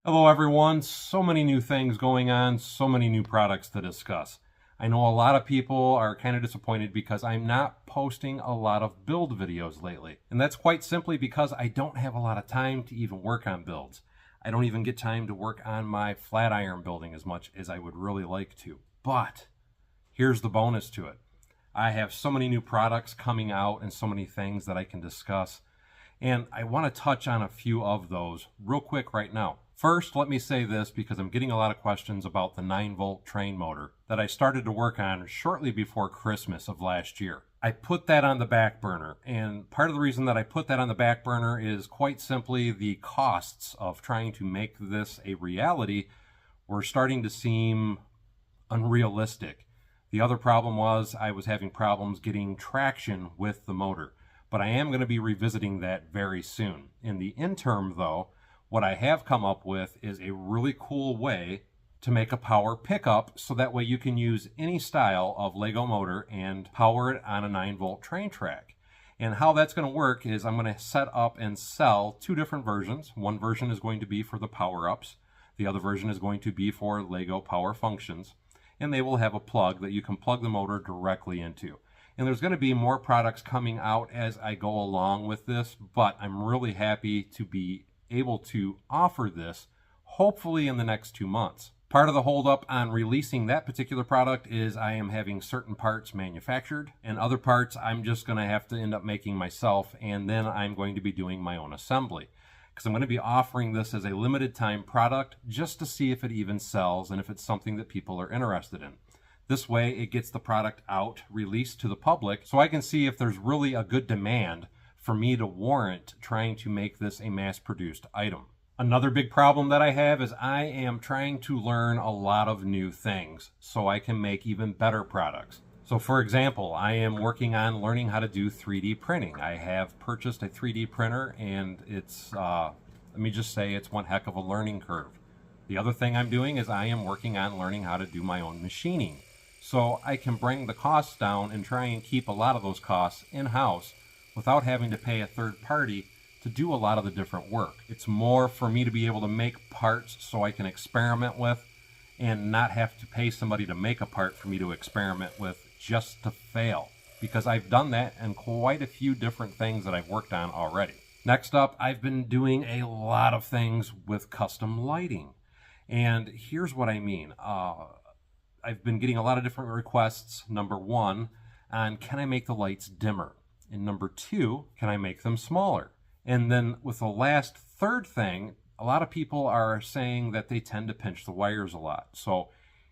Hello everyone, so many new things going on, so many new products to discuss. I know a lot of people are kind of disappointed because I'm not posting a lot of build videos lately. And that's quite simply because I don't have a lot of time to even work on builds. I don't even get time to work on my flat iron building as much as I would really like to. But here's the bonus to it. I have so many new products coming out and so many things that I can discuss. And I want to touch on a few of those real quick right now. First, let me say this because I'm getting a lot of questions about the 9-volt train motor that I started to work on shortly before Christmas of last year. I put that on the back burner, and part of the reason that I put that on the back burner is quite simply the costs of trying to make this a reality were starting to seem unrealistic. The other problem was I was having problems getting traction with the motor, but I am going to be revisiting that very soon. In the interim, though, what I have come up with is a really cool way to make a power pickup so that way you can use any style of Lego motor and power it on a 9-volt train track. And how that's going to work is I'm going to set up and sell two different versions. One version is going to be for the power-ups. The other version is going to be for Lego power functions. And they will have a plug that you can plug the motor directly into. And there's going to be more products coming out as I go along with this, but I'm really happy to be able to offer this hopefully in the next 2 months. Part of the holdup on releasing that particular product is I am having certain parts manufactured and other parts I'm just going to have to end up making myself, and then I'm going to be doing my own assembly because I'm going to be offering this as a limited time product just to see if it even sells and if it's something that people are interested in. This way it gets the product out, released to the public, so I can see if there's really a good demand for me to warrant trying to make this a mass-produced item. Another big problem that I have is I am trying to learn a lot of new things so I can make even better products. So for example, I am working on learning how to do 3D printing. I have purchased a 3D printer and it's, let me just say, it's one heck of a learning curve. The other thing I'm doing is I am working on learning how to do my own machining, so I can bring the costs down and try and keep a lot of those costs in-house without having to pay a third party to do a lot of the different work. It's more for me to be able to make parts so I can experiment with and not have to pay somebody to make a part for me to experiment with just to fail, because I've done that in quite a few different things that I've worked on already. Next up, I've been doing a lot of things with custom lighting. And here's what I mean. I've been getting a lot of different requests, number one, on can I make the lights dimmer? And number two, can I make them smaller? And then with the last third thing, a lot of people are saying that they tend to pinch the wires a lot. So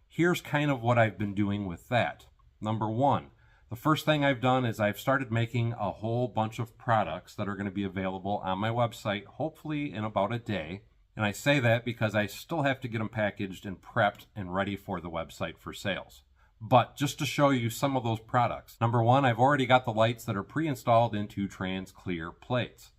here's kind of what I've been doing with that. Number one, the first thing I've done is I've started making a whole bunch of products that are going to be available on my website, hopefully in about a day. And I say that because I still have to get them packaged and prepped and ready for the website for sales. But just to show you some of those products. Number one, I've already got the lights that are pre-installed into trans clear plates.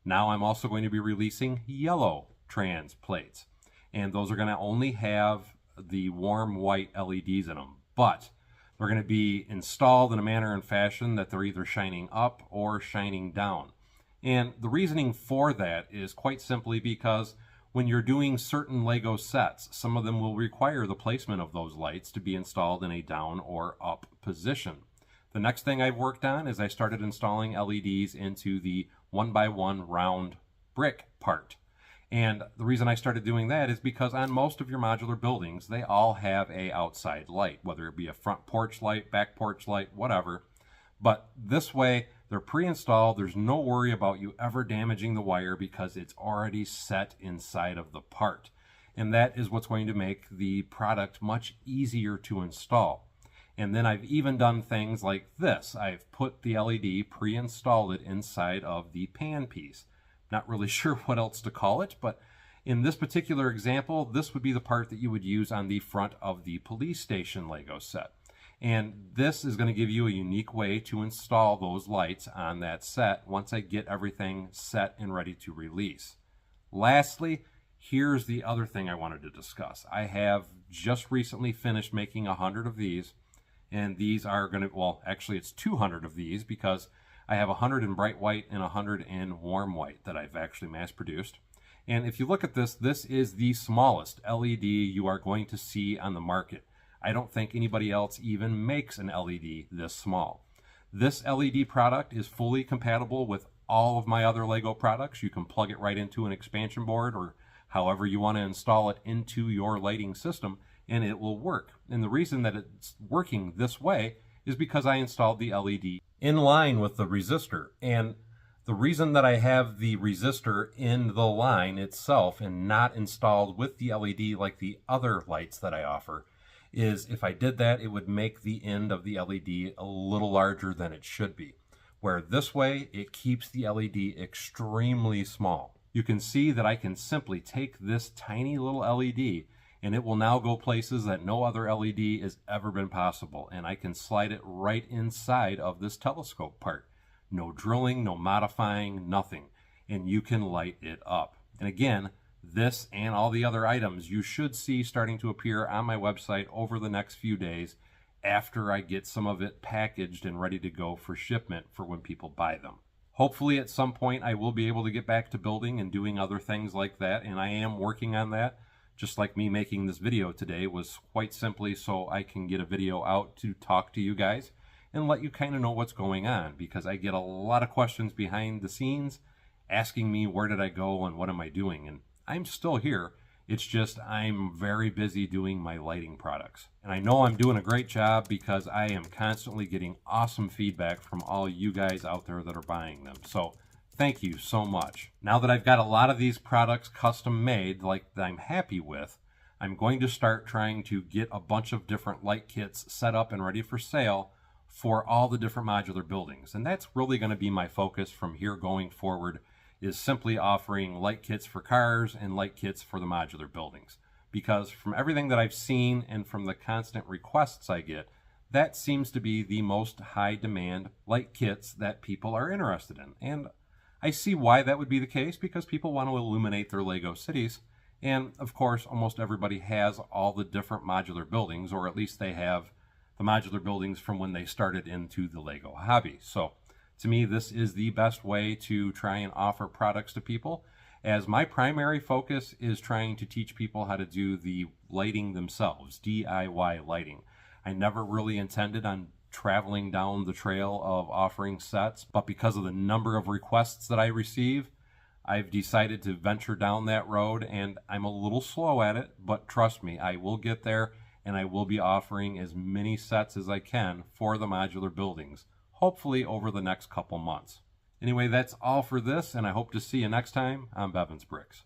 Now I'm also going to be releasing yellow trans plates. And those are going to only have the warm white LEDs in them. But they're going to be installed in a manner and fashion that they're either shining up or shining down. And the reasoning for that is quite simply because when you're doing certain Lego sets, some of them will require the placement of those lights to be installed in a down or up position. The next thing I've worked on is I started installing LEDs into the 1x1 round brick part. And the reason I started doing that is because on most of your modular buildings, they all have a outside light, whether it be a front porch light, back porch light, whatever. But this way, they're pre-installed. There's no worry about you ever damaging the wire because it's already set inside of the part. And that is what's going to make the product much easier to install. And then I've even done things like this. I've put the LED, pre-installed it inside of the pan piece. Not really sure what else to call it, but in this particular example, this would be the part that you would use on the front of the police station Lego set. And this is going to give you a unique way to install those lights on that set once I get everything set and ready to release. Lastly, here's the other thing I wanted to discuss. I have just recently finished making 100 of these, and these are going to, well, actually it's 200 of these because I have 100 in bright white and 100 in warm white that I've actually mass produced. And if you look at this, this is the smallest LED you are going to see on the market. I don't think anybody else even makes an LED this small. This LED product is fully compatible with all of my other Lego products. You can plug it right into an expansion board or however you want to install it into your lighting system, and it will work. And the reason that it's working this way is because I installed the LED in line with the resistor. And the reason that I have the resistor in the line itself and not installed with the LED like the other lights that I offer is if I did that, it would make the end of the LED a little larger than it should be. Where this way, it keeps the LED extremely small. You can see that I can simply take this tiny little LED and it will now go places that no other LED has ever been possible. And I can slide it right inside of this telescope part. No drilling, no modifying, nothing. And you can light it up. And again, this and all the other items you should see starting to appear on my website over the next few days after I get some of it packaged and ready to go for shipment for when people buy them. Hopefully at some point I will be able to get back to building and doing other things like that, and I am working on that. Just like me making this video today was quite simply so I can get a video out to talk to you guys and let you kind of know what's going on, because I get a lot of questions behind the scenes asking me where did I go and what am I doing, and I'm still here. It's just I'm very busy doing my lighting products. And I know I'm doing a great job because I am constantly getting awesome feedback from all you guys out there that are buying them. So thank you so much. Now that I've got a lot of these products custom made, like that I'm happy with, I'm going to start trying to get a bunch of different light kits set up and ready for sale for all the different modular buildings. And that's really going to be my focus from here going forward, is simply offering light kits for cars and light kits for the modular buildings. Because from everything that I've seen and from the constant requests I get, that seems to be the most high demand light kits that people are interested in. And I see why that would be the case, because people want to illuminate their Lego cities. And of course, almost everybody has all the different modular buildings, or at least they have the modular buildings from when they started into the Lego hobby. So to me, this is the best way to try and offer products to people, as my primary focus is trying to teach people how to do the lighting themselves, DIY lighting. I never really intended on traveling down the trail of offering sets, but because of the number of requests that I receive, I've decided to venture down that road, and I'm a little slow at it, but trust me, I will get there, and I will be offering as many sets as I can for the modular buildings, hopefully over the next couple months. Anyway, that's all for this, and I hope to see you next time on Bevins Bricks.